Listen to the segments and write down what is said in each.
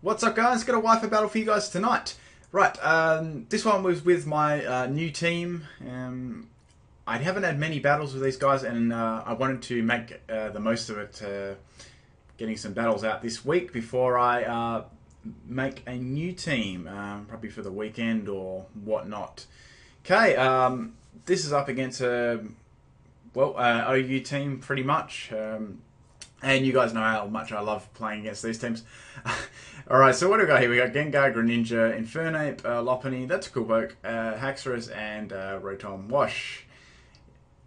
What's up, guys? Got a Wi-Fi battle for you guys tonight. Right, this one was with my new team. I haven't had many battles with these guys, and I wanted to make the most of it, getting some battles out this week before I make a new team, probably for the weekend or whatnot. Okay, this is up against a OU team pretty much. And you guys know how much I love playing against these teams. Alright, so what do we got here? We got Gengar, Greninja, Infernape, Lopunny, that's a cool poke, Haxorus, and Rotom Wash.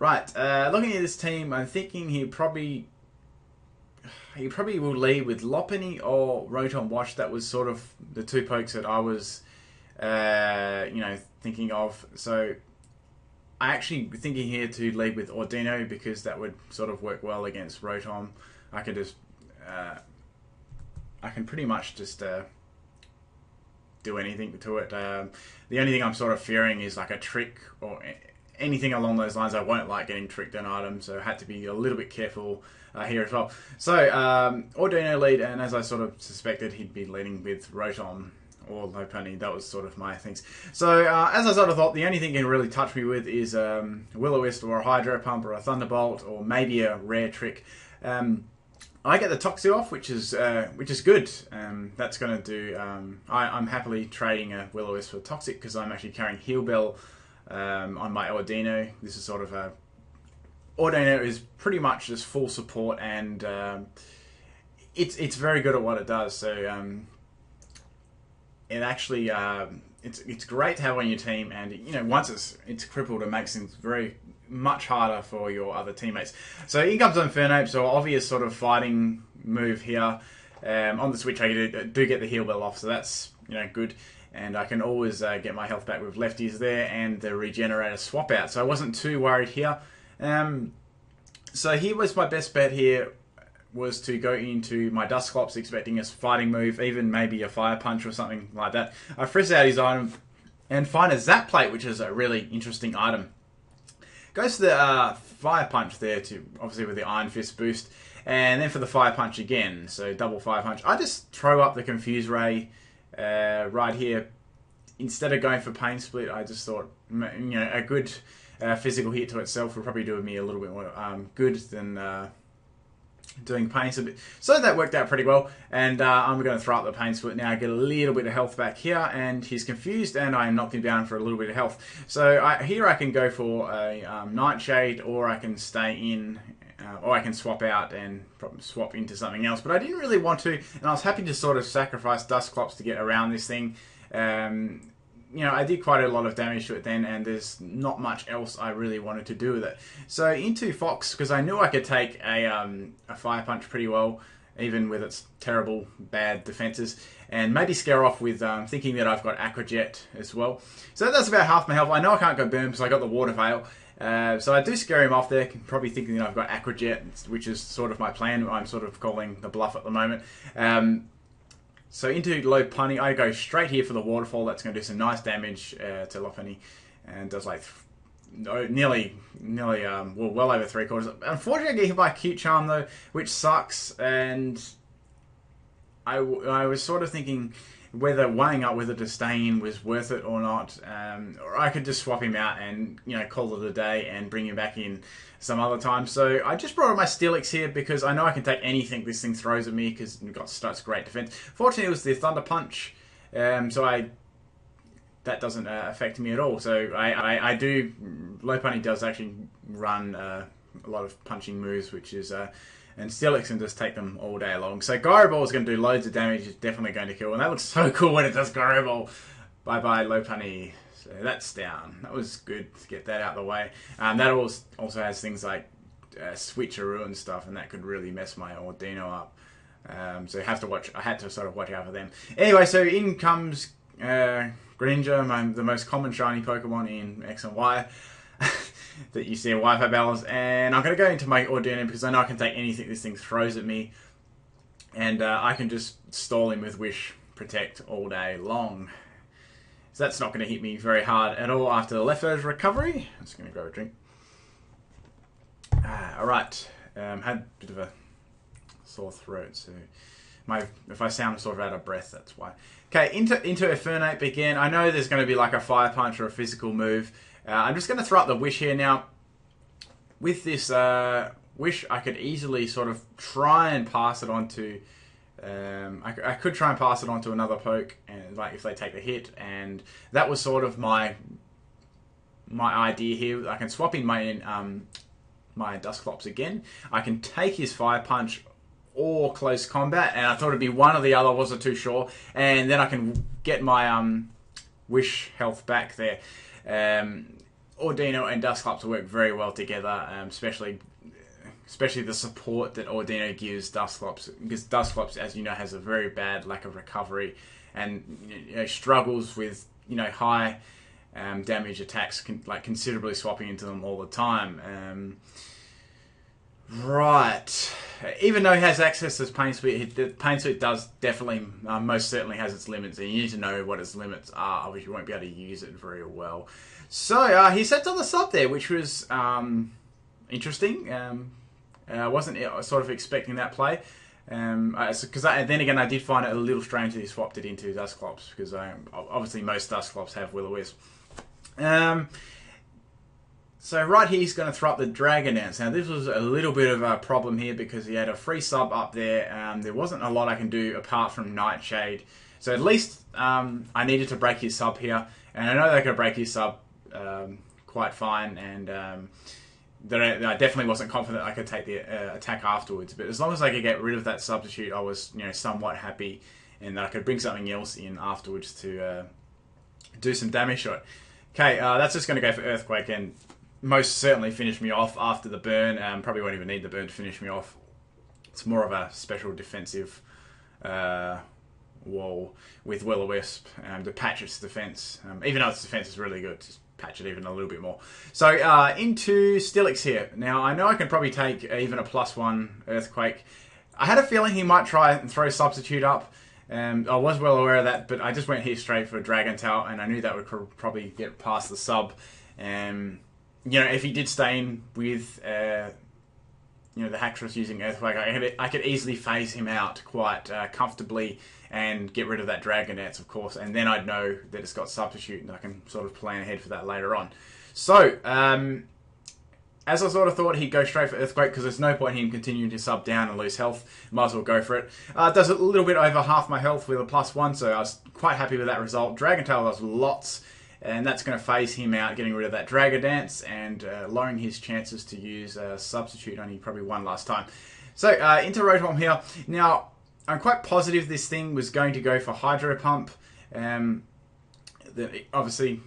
Right, looking at this team, I'm thinking he probably will lead with Lopunny or Rotom Wash. That was sort of the two pokes that I was, thinking of. So I actually thinking here to lead with Ordino because that would sort of work well against Rotom. I can just, I can pretty much just do anything to it. The only thing I'm sort of fearing is like a trick or anything along those lines. I won't like getting tricked on items, so I had to be a little bit careful here as well. So Ordino lead, and as I sort of suspected, he'd be leading with Rotom or Lopunny. That was sort of my things. So as I sort of thought, the only thing he can really touch me with is Will-O-Wisp or a Hydro Pump or a Thunderbolt or maybe a rare trick. I get the Toxie off, which is good. That's going to do. I'm happily trading a Will-O-Wisp for Toxic because I'm actually carrying Heal Bell on my Ordino. This is sort of a Ordino is pretty much just full support, and it's very good at what it does. So it actually it's great to have on your team, and once it's crippled, it makes things very much harder for your other teammates. So in comes Infernape, so obvious sort of fighting move here. On the switch, I do get the Heal Bell off, so that's good, and I can always get my health back with lefties there and the Regenerator swap out. So I wasn't too worried here. So here was my best bet here, was to go into my Dusclops expecting a fighting move, even maybe a Fire Punch or something like that. I frizz out his item and find a Zap Plate, which is a really interesting item. Goes to the Fire Punch there, to obviously with the Iron Fist boost, and then for the Fire Punch again, so double Fire Punch. I just throw up the Confuse Ray right here. Instead of going for Pain Split, I just thought a good physical hit to itself would probably do me a little bit more good than doing Pain Split. So that worked out pretty well, and I'm going to throw up the Pain Split now, get a little bit of health back here, and he's confused, and I knocked him down for a little bit of health. So here I can go for a Nightshade, or I can stay in, or I can swap out and probably swap into something else, but I didn't really want to, and I was happy to sort of sacrifice Dusclops to get around this thing. I did quite a lot of damage to it then, and there's not much else I really wanted to do with it. So into Fox, because I knew I could take a Fire Punch pretty well, even with its terrible, bad defenses, and maybe scare off with thinking that I've got Aqua Jet as well. So that's about half my health. I know I can't go Boom because I got the Water Veil. So I do scare him off there, probably thinking that I've got Aqua Jet, which is sort of my plan. I'm sort of calling the bluff at the moment. So into Lopunny, I go straight here for the Waterfall. That's going to do some nice damage to Lopunny, and does like nearly well over 3/4. Unfortunately, I get hit by a Cute Charm though, which sucks. And I was sort of thinking whether weighing up whether to stay in was worth it or not, or I could just swap him out and call it a day and bring him back in some other time. So I just brought up my Steelix here because I know I can take anything this thing throws at me because we've got such great defense. Fortunately, it was the Thunder Punch, so that doesn't affect me at all. So I do. Lopunny does actually run a lot of punching moves, which is and Steelix can just take them all day long. So Gyro Ball is going to do loads of damage. It's definitely going to kill, and that looks so cool when it does Gyro Ball. Bye bye Lopunny. So that's down. That was good to get that out of the way. That also has things like Switcheroo and stuff, and that could really mess my Ordino up. So I had to sort of watch out for them. Anyway, so in comes Greninja, the most common shiny Pokemon in X and Y that you see in Wi-Fi battles, and I'm going to go into my Ordino because I know I can take anything this thing throws at me, and I can just stall him with Wish Protect all day long. So that's not going to hit me very hard at all after the leftovers recovery. I'm just going to grab a drink. Alright, had a bit of a sore throat, so if I sound sort of out of breath, that's why. Okay, into PIMPNITE again. I know there's going to be like a fire punch or a physical move. I'm just going to throw up the wish here now. With this wish, I could easily sort of try and pass it on to. I could try and pass it on to another poke, and like if they take the hit, and that was sort of my idea here. I can swap in my Dusclops again. I can take his fire punch or close combat, and I thought it'd be one or the other, wasn't too sure, and then I can get my wish health back there. Ordino and Dusclops work very well together, especially the support that Ordino gives Dusclops, because Dusclops, as you know, has a very bad lack of recovery and struggles with high damage attacks, like considerably swapping into them all the time. Right. Even though he has access to his Pain Split, the Pain Split does definitely, most certainly has its limits, and you need to know what its limits are, otherwise you won't be able to use it very well. So, he sets on the sub there, which was interesting. I wasn't sort of expecting that play. Because then again, I did find it a little strange that he swapped it into Dusclops, because obviously most Dusclops have Will-O-Wisp. So right here, he's going to throw up the Dragon Dance. Now this was a little bit of a problem here because he had a free sub up there. There wasn't a lot I can do apart from Nightshade. So at least I needed to break his sub here. And I know they could break his sub quite fine. And I definitely wasn't confident I could take the attack afterwards. But as long as I could get rid of that substitute, I was somewhat happy. And that I could bring something else in afterwards to do some damage to it. Okay, that's just going to go for Earthquake and most certainly finish me off after the burn. Probably won't even need the burn to finish me off. It's more of a special defensive wall with Will-O-Wisp to patch its defense. Even though its defense is really good, just patch it even a little bit more. So into Steelix here. Now I know I can probably take even a +1 Earthquake. I had a feeling he might try and throw Substitute up. I was well aware of that, but I just went here straight for a Dragon Tail, and I knew that would probably get past the sub. If he did stay in with the Haxorus using Earthquake, I could easily phase him out quite comfortably and get rid of that Dragon Dance, of course, and then I'd know that it's got Substitute, and I can sort of plan ahead for that later on. So, as I sort of thought, he'd go straight for Earthquake, because there's no point in him continuing to sub down and lose health. Might as well go for it. Does a little bit over half my health with a +1, so I was quite happy with that result. Dragon Tail does lots, and that's going to phase him out, getting rid of that Dragon Dance, and lowering his chances to use Substitute, only probably one last time. So, into Rotom here. Now, I'm quite positive this thing was going to go for Hydro Pump. Obviously,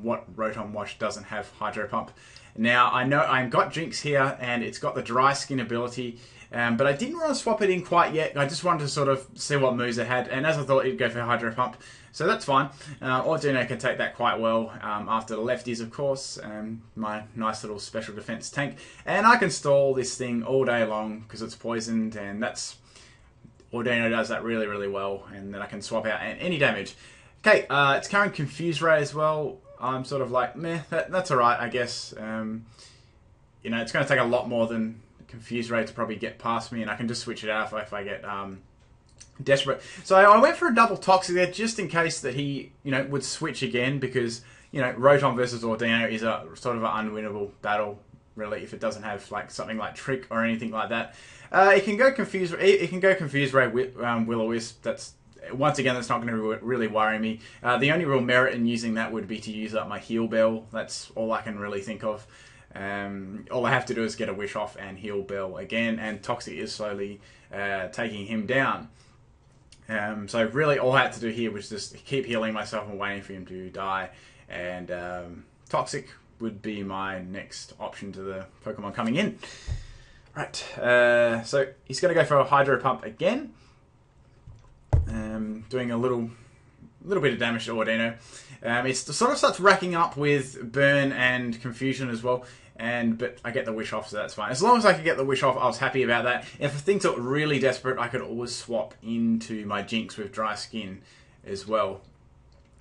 what Rotom Wash doesn't have Hydro Pump. Now, I know I've got Jinx here, and it's got the Dry Skin ability, but I didn't want to swap it in quite yet. I just wanted to sort of see what moves it had, and as I thought, it'd go for Hydro Pump, so that's fine. Ordino can take that quite well after the lefties, of course, my nice little special defense tank, and I can stall this thing all day long because it's poisoned, and that's... Ordino does that really, really well, and then I can swap out any damage. Okay, it's carrying Confuse Ray as well. I'm sort of like, meh, that's alright, I guess. It's going to take a lot more than Confuse Ray to probably get past me, and I can just switch it out if I get desperate. So I went for a double Toxic there, just in case that he, would switch again, because, Rotom versus Ordino is a sort of an unwinnable battle, really, if it doesn't have like something like Trick or anything like that. It can go Confuse Ray with Will-O-Wisp. That's... Once again, that's not going to really worry me. The only real merit in using that would be to use up my Heal Bell. That's all I can really think of. All I have to do is get a Wish off and Heal Bell again, and Toxic is slowly taking him down. So really all I had to do here was just keep healing myself and waiting for him to die. And Toxic would be my next option to the Pokemon coming in. Right, so he's going to go for a Hydro Pump again. Doing a little bit of damage to Ordino. It sort of starts racking up with Burn and Confusion as well, but I get the Wish off, so that's fine. As long as I could get the Wish off, I was happy about that. If things got really desperate, I could always swap into my Jinx with Dry Skin as well,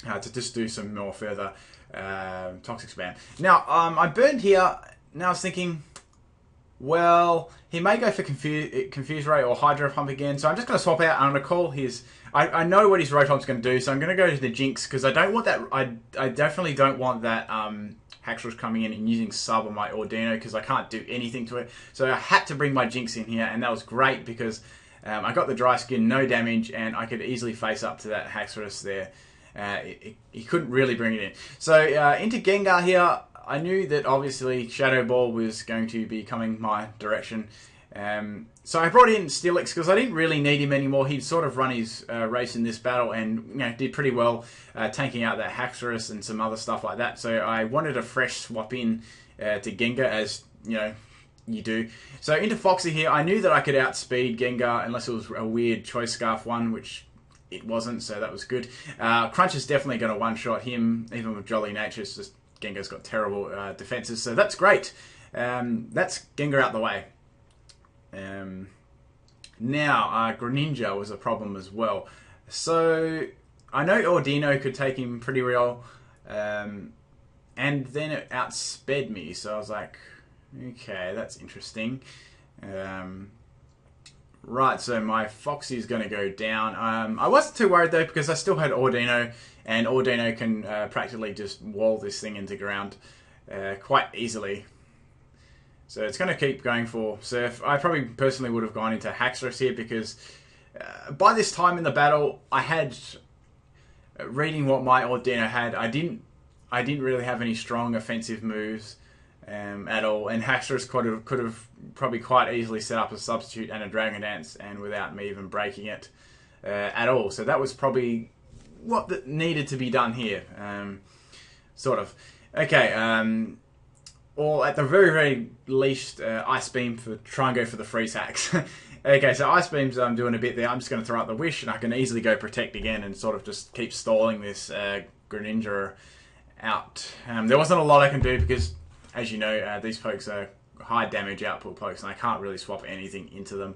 to just do some more further Toxic spam. Now, I burned here. Now I was thinking, Well, he may go for Confuse Ray or Hydro Pump again, so I'm just going to swap out. I'm going to call his... I know what his Rotomp's going to do, so I'm going to go to the Jinx, because I don't want that... I definitely don't want that Haxorus coming in and using Sub on my Ordino, because I can't do anything to it. So I had to bring my Jinx in here, and that was great, because I got the Dry Skin, no damage, and I could easily face up to that Haxorus there. He couldn't really bring it in. So into Gengar here, I knew that obviously Shadow Ball was going to be coming my direction. So I brought in Steelix because I didn't really need him anymore. He'd sort of run his race in this battle and did pretty well tanking out that Haxorus and some other stuff like that. So I wanted a fresh swap in to Gengar, as you do. So into Foxy here, I knew that I could outspeed Gengar unless it was a weird Choice Scarf one, which it wasn't, so that was good. Crunch is definitely going to one-shot him, even with Jolly Nature. It's just Gengar's got terrible defenses, so that's great. That's Gengar out the way. Now, Greninja was a problem as well. So, I know Ordino could take him pretty well, and then it outsped me, so I was like, okay, that's interesting. Right, so my Foxy is going to go down. I wasn't too worried though, because I still had Ordino, and Ordino can practically just wall this thing into ground quite easily. So it's going to keep going for Surf. I probably personally would have gone into Haxorus here, because by this time in the battle, I had, reading what my Ordino had, I didn't really have any strong offensive moves at all, and Haxorus could have probably quite easily set up a substitute and a Dragon Dance, and without me even breaking it at all. So that was probably what needed to be done here, sort of. Okay, or at the very, very least, Ice Beam for try and go for the freeze hacks. Okay, so Ice Beam's doing a bit there. I'm just going to throw out the Wish, and I can easily go Protect again and sort of just keep stalling this Greninja out. There wasn't a lot I can do because, as you know, these pokes are high damage output pokes, and I can't really swap anything into them.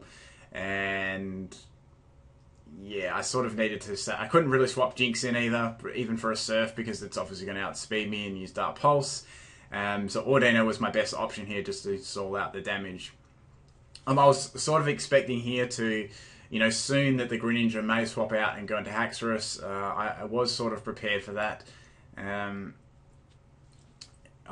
And yeah, I sort of needed to say I couldn't really swap Jinx in either, even for a Surf, because it's obviously going to outspeed me and use Dark Pulse. So Ordino was my best option here, just to stall out the damage. I was sort of expecting here to, soon that the Greninja may swap out and go into Haxorus. I was sort of prepared for that. I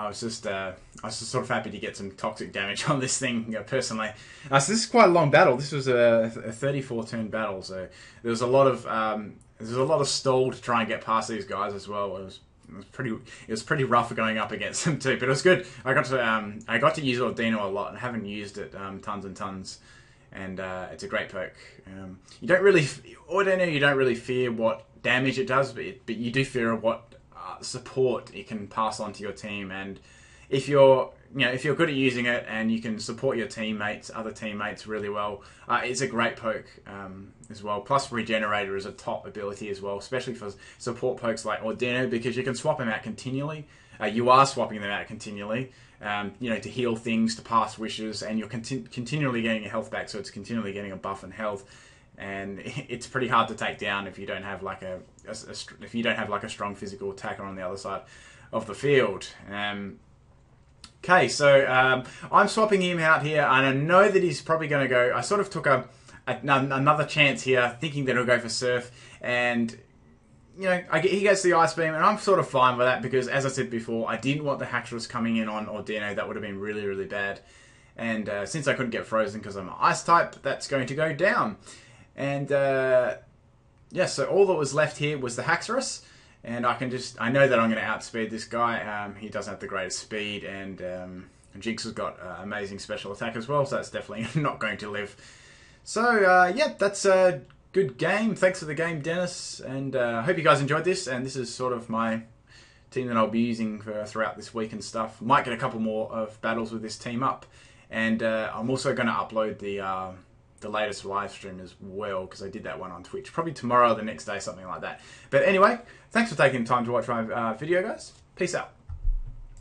was just sort of happy to get some toxic damage on this thing, personally. So this is quite a long battle. This was a 34 turn battle, so there was a lot of stall to try and get past these guys as well. It was pretty rough going up against them too, but it was good. I got to use Ordino a lot, and haven't used it tons and tons, and it's a great poke. Ordino, you don't really fear what damage it does, but you do fear what support it can pass on to your team. And if you're good at using it and you can support your other teammates really well, it's a great poke as well. Plus Regenerator is a top ability as well, especially for support pokes like Ordino, because you can swap them out continually. You are swapping them out continually, to heal things, to pass wishes, and you're continually getting your health back, so it's continually getting a buff in health. And it's pretty hard to take down if you don't have like a strong physical attacker on the other side of the field. Okay, so I'm swapping him out here, and I know that he's probably going to go. I sort of took another chance here, thinking that he'll go for Surf, and he gets the Ice Beam, and I'm sort of fine with that, because as I said before, I didn't want the Haxorus coming in on Ordino. That would have been really, really bad. And since I couldn't get frozen because I'm an Ice type, that's going to go down. And so all that was left here was the Haxorus, and I know that I'm going to outspeed this guy. He doesn't have the greatest speed, and Jinx has got amazing special attack as well, so that's definitely not going to live. So that's a good game. Thanks for the game, Dennis, and I hope you guys enjoyed this. And this is sort of my team that I'll be using throughout this week and stuff. Might get a couple more of battles with this team up, and I'm also going to upload the latest live stream as well, because I did that one on Twitch. Probably tomorrow or the next day, something like that. But anyway, thanks for taking the time to watch my video, guys. Peace out.